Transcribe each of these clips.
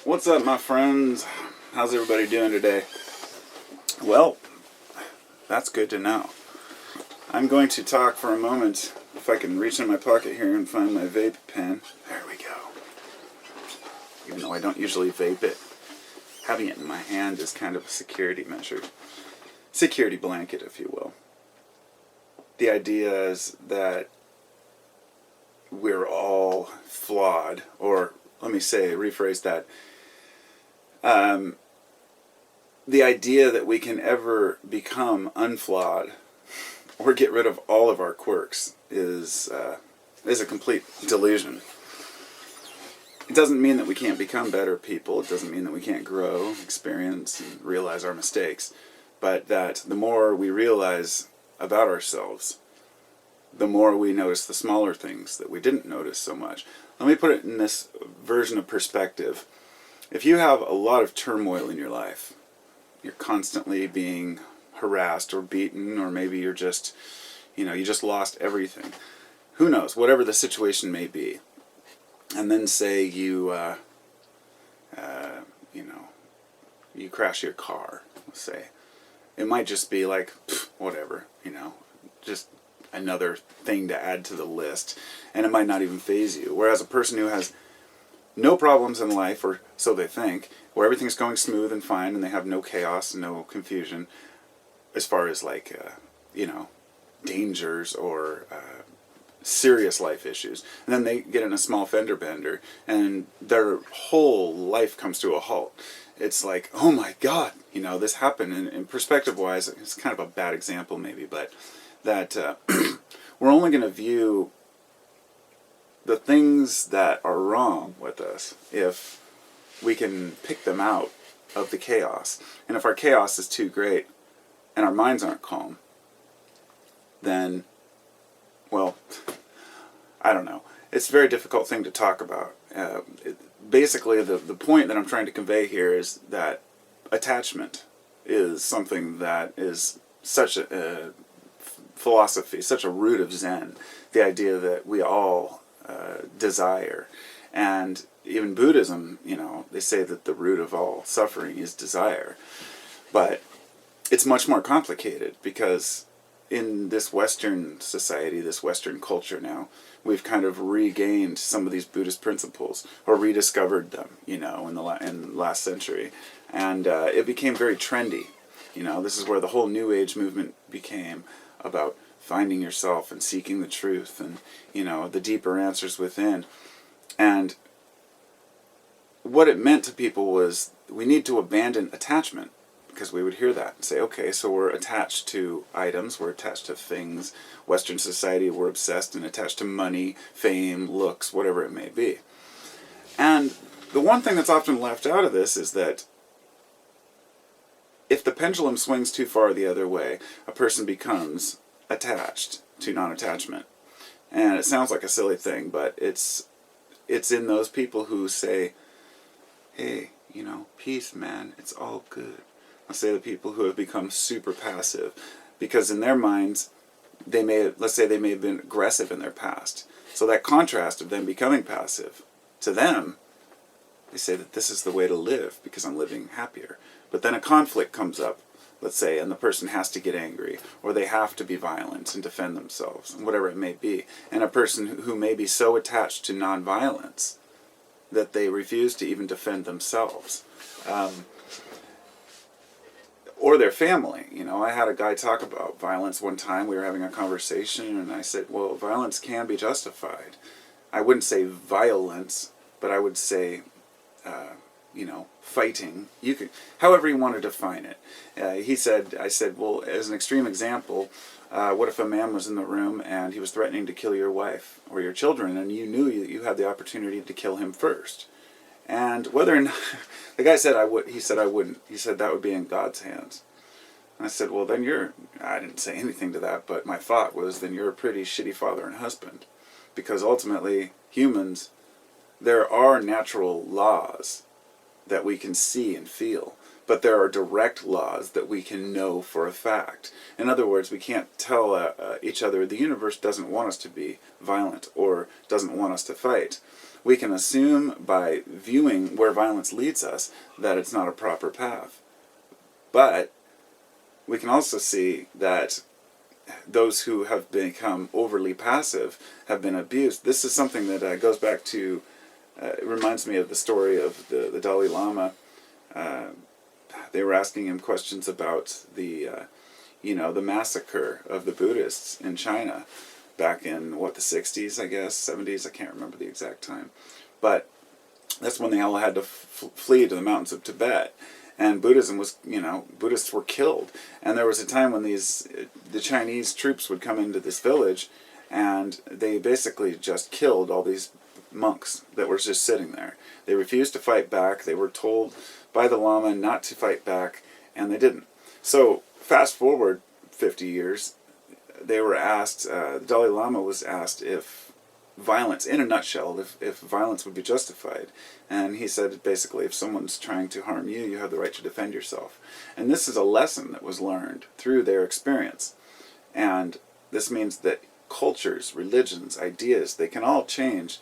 What's up, my friends? How's everybody doing today? Well, that's good to know. I'm going to talk for a moment, if I can reach in my pocket here and find my vape pen. There we go. Even though I don't usually vape it, having it in my hand is kind of a security measure. Security blanket, if you will. The idea is that we're all flawed, or let me rephrase that. The idea that we can ever become unflawed or get rid of all of our quirks is a complete delusion. It doesn't mean that we can't become better people. It doesn't mean that we can't grow, experience, and realize our mistakes. But that the more we realize about ourselves, the more we notice the smaller things that we didn't notice so much. Let me put it in this version of perspective. If you have a lot of turmoil in your life, you're constantly being harassed or beaten, or maybe you're just, you just lost everything. Who knows, whatever the situation may be. And then say you crash your car, let's say. It might just be like, whatever, just another thing to add to the list. And it might not even faze you. Whereas a person who has no problems in life, or so they think, where everything's going smooth and fine and they have no chaos, no confusion, as far as dangers or serious life issues. And then they get in a small fender bender and their whole life comes to a halt. It's like, oh my God, this happened. And perspective-wise, it's kind of a bad example maybe, but that we're only going to view the things that are wrong with us if we can pick them out of the chaos. And if our chaos is too great and our minds aren't calm, then, well, I don't know. It's a very difficult thing to talk about. Basically, the point that I'm trying to convey here is that attachment is something that is such a philosophy, such a root of Zen. The idea that we all desire. And even Buddhism, they say that the root of all suffering is desire. But it's much more complicated because in this Western society, this Western culture now, we've kind of regained some of these Buddhist principles, or rediscovered them, in the last century. And it became very trendy. This is where the whole New Age movement became about finding yourself and seeking the truth and, the deeper answers within. And what it meant to people was we need to abandon attachment, because we would hear that and say, okay, so we're attached to items, we're attached to things. Western society, we're obsessed and attached to money, fame, looks, whatever it may be. And the one thing that's often left out of this is that if the pendulum swings too far the other way, a person becomes attached to non-attachment. And it sounds like a silly thing, but it's in those people who say, hey, peace, man, it's all good. I'll say the people who have become super passive, because in their minds, let's say they may have been aggressive in their past. So that contrast of them becoming passive, to them, they say that this is the way to live because I'm living happier. But then a conflict comes up, let's say, and the person has to get angry, or they have to be violent and defend themselves, whatever it may be. And a person who may be so attached to nonviolence that they refuse to even defend themselves. Or their family. I had a guy talk about violence one time. We were having a conversation, and I said, well, violence can be justified. I wouldn't say violence, but I would say, fighting. You can, however you want to define it. I said, well, as an extreme example, what if a man was in the room and he was threatening to kill your wife or your children, and you knew you had the opportunity to kill him first? And whether or not, the guy said he said I wouldn't. He said that would be in God's hands. And I said, well, then I didn't say anything to that, but my thought was, then you're a pretty shitty father and husband. Because ultimately, humans, there are natural laws that we can see and feel, but there are direct laws that we can know for a fact. In other words, we can't tell each other the universe doesn't want us to be violent or doesn't want us to fight. We can assume by viewing where violence leads us that it's not a proper path. But we can also see that those who have become overly passive have been abused. This is something that goes back to, it reminds me of the story of the Dalai Lama. They were asking him questions about the massacre of the Buddhists in China back in, the 60s, I guess, 70s, I can't remember the exact time. But that's when they all had to flee to the mountains of Tibet. And Buddhism was, Buddhists were killed. And there was a time when the Chinese troops would come into this village, and they basically just killed all these monks that were just sitting there. They refused to fight back. They were told by the Lama not to fight back, and they didn't. So fast forward 50 years, they were asked, the Dalai Lama was asked if violence, in a nutshell, if violence would be justified. And he said, basically, if someone's trying to harm you, you have the right to defend yourself. And this is a lesson that was learned through their experience. And this means that cultures, religions, ideas, they can all change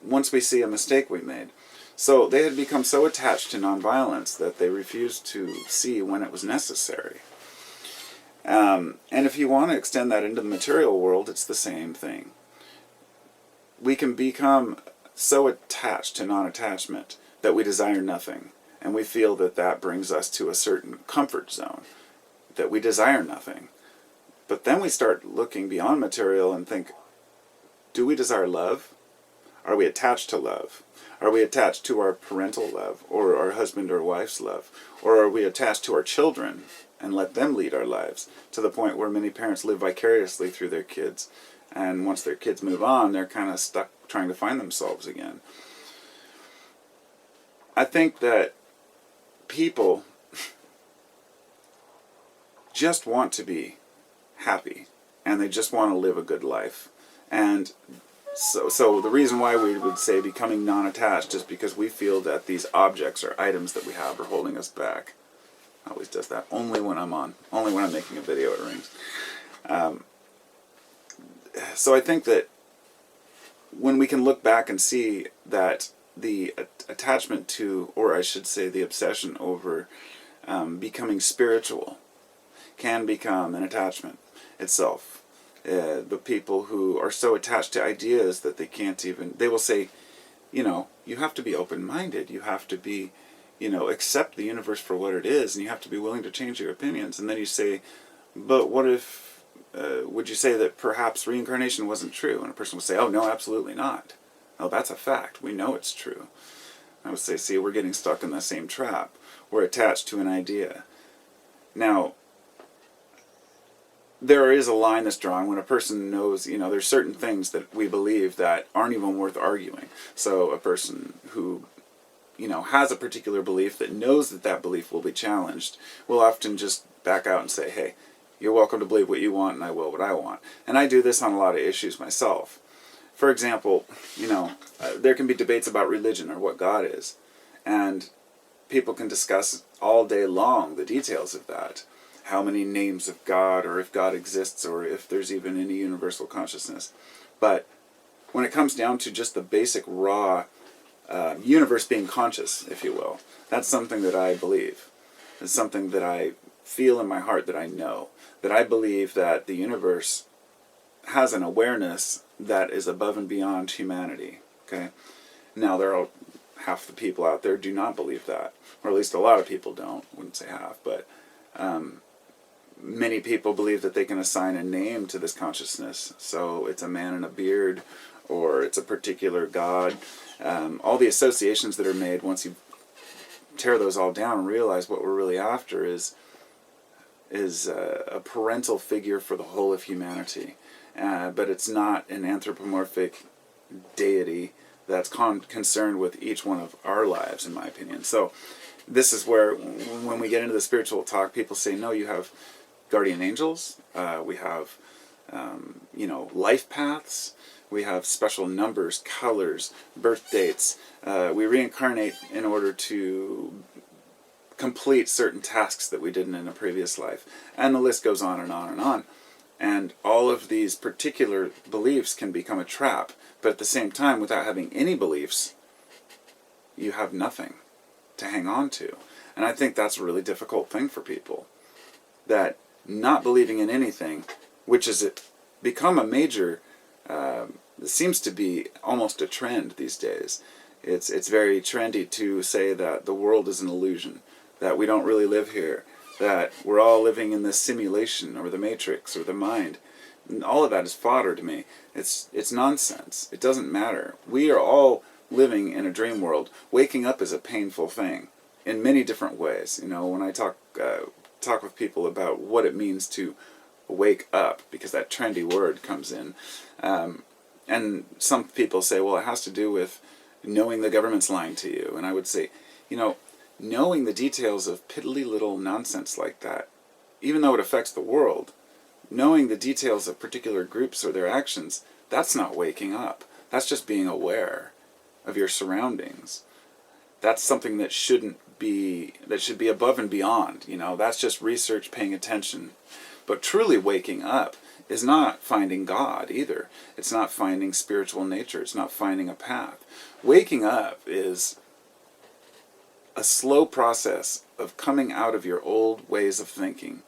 once we see a mistake we made. So they had become so attached to nonviolence that they refused to see when it was necessary. And if you want to extend that into the material world, it's the same thing. We can become so attached to non-attachment that we desire nothing. And we feel that that brings us to a certain comfort zone, that we desire nothing. But then we start looking beyond material and think, do we desire love? Are we attached to love? Are we attached to our parental love, or our husband or wife's love? Or are we attached to our children and let them lead our lives, to the point where many parents live vicariously through their kids, and once their kids move on, they're kind of stuck trying to find themselves again. I think that people just want to be happy, and they just want to live a good life. And so the reason why we would say becoming non-attached is because we feel that these objects or items that we have are holding us back. Always does that. Only when I'm making a video it rings. So I think that when we can look back and see that the attachment to, or I should say the obsession over becoming spiritual can become an attachment itself. The people who are so attached to ideas that they will say, you have to be open-minded, you have to be, accept the universe for what it is, and you have to be willing to change your opinions. And then you say, but what if, would you say that perhaps reincarnation wasn't true? And a person would say, oh, no, absolutely not. Oh, that's a fact. We know it's true. I would say, see, we're getting stuck in the same trap. We're attached to an idea. Now, there is a line that's drawn when a person knows, there's certain things that we believe that aren't even worth arguing. So a person who, has a particular belief that knows that that belief will be challenged will often just back out and say, hey, you're welcome to believe what you want and I will what I want. And I do this on a lot of issues myself. For example, there can be debates about religion or what God is. And people can discuss all day long the details of that. How many names of God, or if God exists, or if there's even any universal consciousness. But when it comes down to just the basic raw universe being conscious, if you will, that's something that I believe. It's something that I feel in my heart that I know. That I believe that the universe has an awareness that is above and beyond humanity. Okay? Now, there are half the people out there do not believe that. Or at least a lot of people don't. I wouldn't say half, but many people believe that they can assign a name to this consciousness. So it's a man in a beard, or it's a particular god. All the associations that are made, once you tear those all down and realize what we're really after is a parental figure for the whole of humanity. But it's not an anthropomorphic deity that's concerned with each one of our lives, in my opinion. So this is where, when we get into the spiritual talk, people say, no, you have guardian angels, we have, life paths, we have special numbers, colors, birth dates. We reincarnate in order to complete certain tasks that we did in a previous life. And the list goes on and on and on. And all of these particular beliefs can become a trap. But at the same time, without having any beliefs, you have nothing to hang on to. And I think that's a really difficult thing for people. That not believing in anything, which has become a major, it seems to be almost a trend these days. It's very trendy to say that the world is an illusion, that we don't really live here, that we're all living in this simulation or the matrix or the mind. And all of that is fodder to me. It's nonsense. It doesn't matter. We are all living in a dream world. Waking up is a painful thing in many different ways. You know, when I talk with people about what it means to wake up, because that trendy word comes in, and some people say, well, it has to do with knowing the government's lying to you. And I would say, you know, knowing the details of piddly little nonsense like that, even though it affects the world, knowing the details of particular groups or their actions, that's not waking up. That's just being aware of your surroundings. That's something that should be above and beyond. You know, that's just research, paying attention. But truly waking up is not finding God either. It's not finding spiritual nature. It's not finding a path. Waking up is a slow process of coming out of your old ways of thinking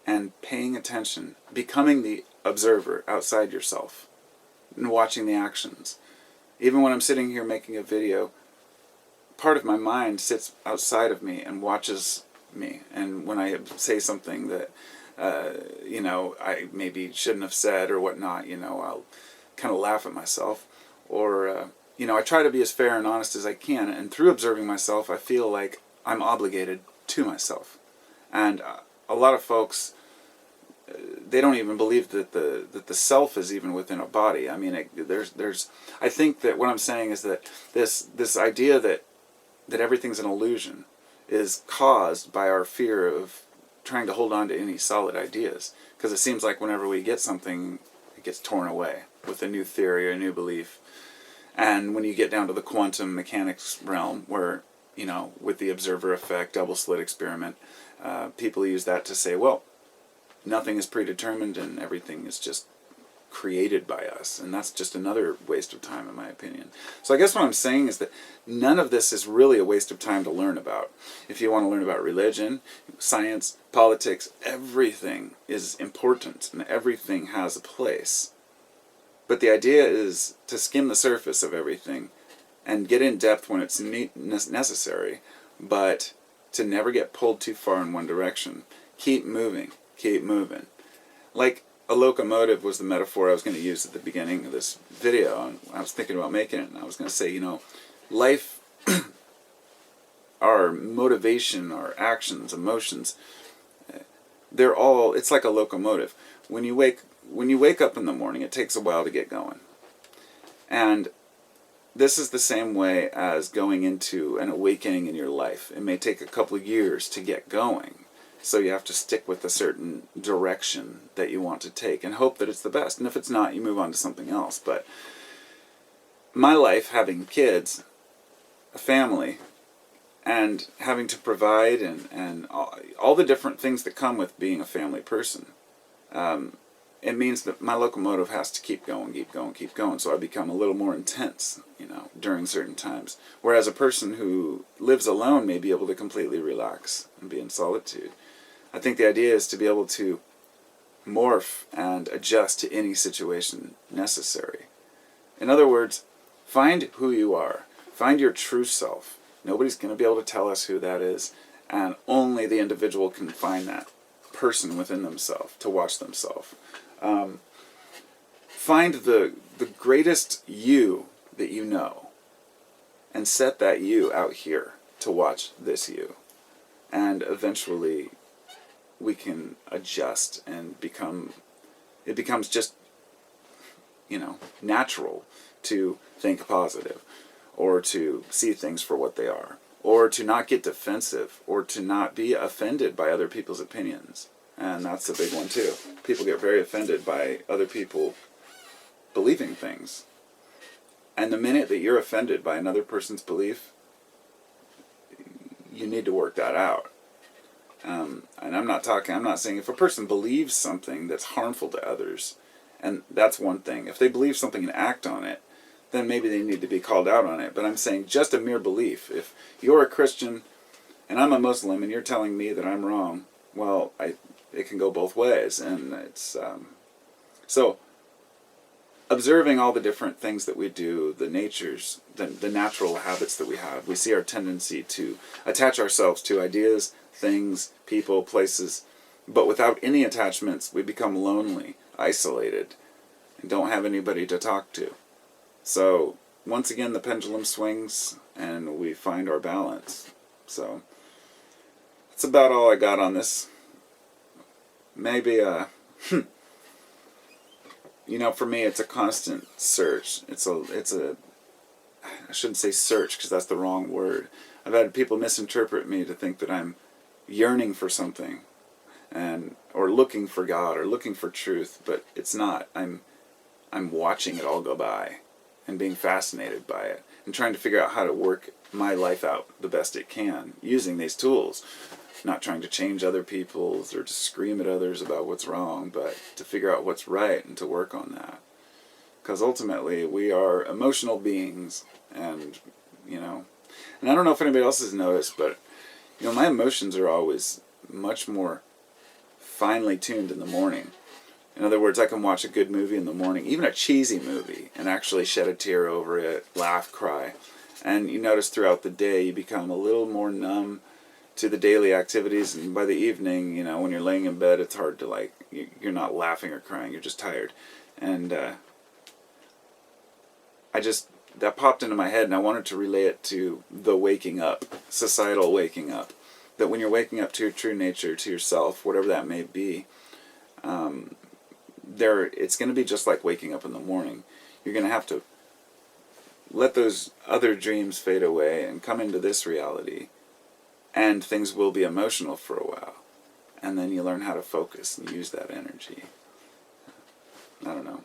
and paying attention, becoming the observer outside yourself and watching the actions. Even when I'm sitting here making a video, part of my mind sits outside of me and watches me. And when I say something that, you know, I maybe shouldn't have said or whatnot, you know, I'll kind of laugh at myself. Or, you know, I try to be as fair and honest as I can. And through observing myself, I feel like I'm obligated to myself. And a lot of folks, they don't even believe that the self is even within a body. I mean, there's. I think that what I'm saying is that this idea that everything's an illusion is caused by our fear of trying to hold on to any solid ideas. Because it seems like whenever we get something, it gets torn away with a new theory or a new belief. And when you get down to the quantum mechanics realm, where, you know, with the observer effect, double slit experiment, people use that to say, well, nothing is predetermined and everything is just created by us. And that's just another waste of time, in my opinion. So I guess what I'm saying is that none of this is really a waste of time to learn about. If you want to learn about religion, science, politics, everything is important and everything has a place. But the idea is to skim the surface of everything and get in depth when it's necessary, but to never get pulled too far in one direction. Keep moving. Keep moving. Like a locomotive was the metaphor I was going to use at the beginning of this video, and I was thinking about making it, and I was going to say, you know, life, our motivation, our actions, emotions, they're all, it's like a locomotive. When you wake up in the morning, it takes a while to get going. And this is the same way as going into an awakening in your life. It may take a couple of years to get going. So you have to stick with a certain direction that you want to take and hope that it's the best. And if it's not, you move on to something else. But my life, having kids, a family, and having to provide and all the different things that come with being a family person, it means that my locomotive has to keep going, keep going, keep going. So I become a little more intense, you know, during certain times. Whereas a person who lives alone may be able to completely relax and be in solitude. I think the idea is to be able to morph and adjust to any situation necessary. In other words, find who you are. Find your true self. Nobody's going to be able to tell us who that is, and only the individual can find that person within themselves to watch themselves. Find the greatest you that you know, and set that you out here to watch this you. And eventually we can adjust and it becomes just, you know, natural to think positive, or to see things for what they are, or to not get defensive, or to not be offended by other people's opinions. And that's a big one too. People get very offended by other people believing things. And the minute that you're offended by another person's belief, you need to work that out. And I'm not saying if a person believes something that's harmful to others, and that's one thing. If they believe something and act on it, then maybe they need to be called out on it. But I'm saying just a mere belief. If you're a Christian and I'm a Muslim and you're telling me that I'm wrong, well, it can go both ways. And it's so observing all the different things that we do, the natural habits that we have, we see our tendency to attach ourselves to ideas, things, people, places, but without any attachments, we become lonely, isolated, and don't have anybody to talk to. So, once again, the pendulum swings, and we find our balance. So, that's about all I got on this. Maybe, for me, it's a constant search. I shouldn't say search, because that's the wrong word. I've had people misinterpret me to think that I'm yearning for something, or looking for God, or looking for truth, but it's not. I'm watching it all go by, and being fascinated by it, and trying to figure out how to work my life out the best it can, using these tools. Not trying to change other people's, or to scream at others about what's wrong, but to figure out what's right, and to work on that. Because ultimately, we are emotional beings, and I don't know if anybody else has noticed, but my emotions are always much more finely tuned in the morning. In other words, I can watch a good movie in the morning, even a cheesy movie, and actually shed a tear over it, laugh, cry. And you notice throughout the day, you become a little more numb to the daily activities, and by the evening, when you're laying in bed, it's hard to, you're not laughing or crying, you're just tired. And that popped into my head, and I wanted to relay it to the waking up, societal waking up. That when you're waking up to your true nature, to yourself, whatever that may be, it's going to be just like waking up in the morning. You're going to have to let those other dreams fade away and come into this reality, and things will be emotional for a while. And then you learn how to focus and use that energy. I don't know.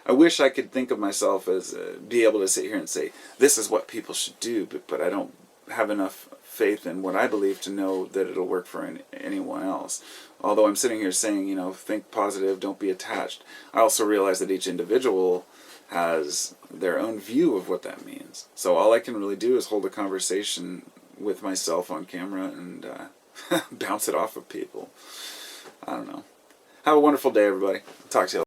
I wish I could think of myself as be able to sit here and say, this is what people should do, but I don't have enough faith in what I believe to know that it'll work for anyone else. Although I'm sitting here saying, think positive, don't be attached. I also realize that each individual has their own view of what that means. So all I can really do is hold a conversation with myself on camera and bounce it off of people. I don't know. Have a wonderful day, everybody. Talk to you later.